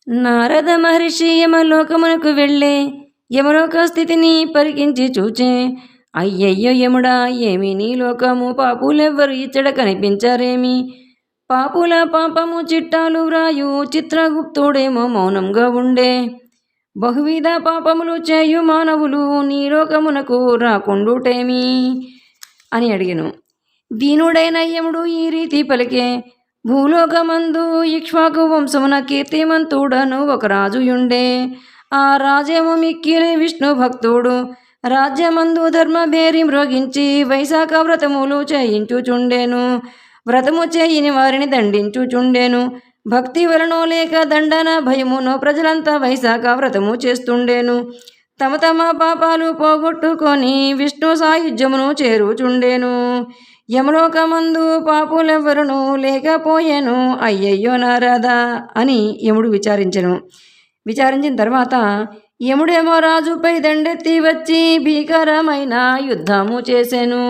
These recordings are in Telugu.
నారద మహర్షి యమలోకమునకు వెళ్ళే యమలోక స్థితిని పరికించి చూచే. అయ్యయ్యో యముడా, ఏమి నీ లోకము, పాపులెవ్వరు ఇచ్చట కనిపించారేమి? పాపుల పాపము చిట్టాలు వ్రాయు చిత్రగుప్తుడేమో మౌనంగా ఉండే. బహువిధ పాపములు చేయు మానవులు నీ లోకమునకు రాకుండుటేమి అని అడిగెను. దీనుడైన యముడు ఈ రీతి పలికే. భూలోకమందు ఇక్ష్వాకు వంశమున కీర్తిమంతుడను ఒక రాజుయుండే. ఆ రాజేమో మిక్కిలి విష్ణు భక్తుడు. రాజ్యమందు ధర్మభేరి మ్రోగించి వైశాఖ వ్రతములు చేయించుచుండెను. వ్రతము చేయని వారిని దండించుచుండెను. భక్తి వలనో లేక దండన భయమునో ప్రజలంతా వైశాఖ వ్రతము చేస్తుండేను. తమ తమ పాపాలు పోగొట్టుకొని విష్ణు సాయుధ్యమును చేరుచుండెను. యమలోకమందు పాపులెవ్వరును లేకపోయేను. అయ్యయ్యో నారదా అని యముడు విచారించిన తర్వాత యముడేమో రాజుపై దండెత్తి వచ్చి భీకరమైన యుద్ధము చేసెను.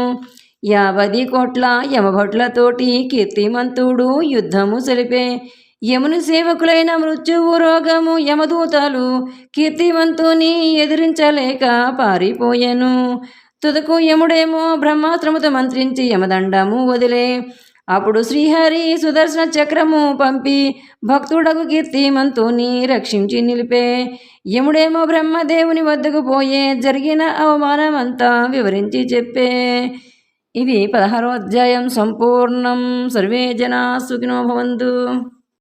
50 కోట్ల యమభటులతోటి కీర్తిమంతుడు యుద్ధము సలిపే. యముని సేవకులైన మృత్యువు, రోగము, యమదూతలు కీర్తివంతుని ఎదిరించలేక పారిపోయెను. తుదకు యముడేమో బ్రహ్మాస్త్రముతో మంత్రించి యమదండము వదిలే. అప్పుడు శ్రీహరి సుదర్శన చక్రము పంపి భక్తుడకు కీర్తిమంతుని రక్షించి నిలిపే. యముడేమో బ్రహ్మదేవుని వద్దకు పోయే జరిగిన అవమానమంతా వివరించి చెప్పే. ఇది 16వ అధ్యాయం సంపూర్ణం. సర్వే జనా సుఖినో భవంతు.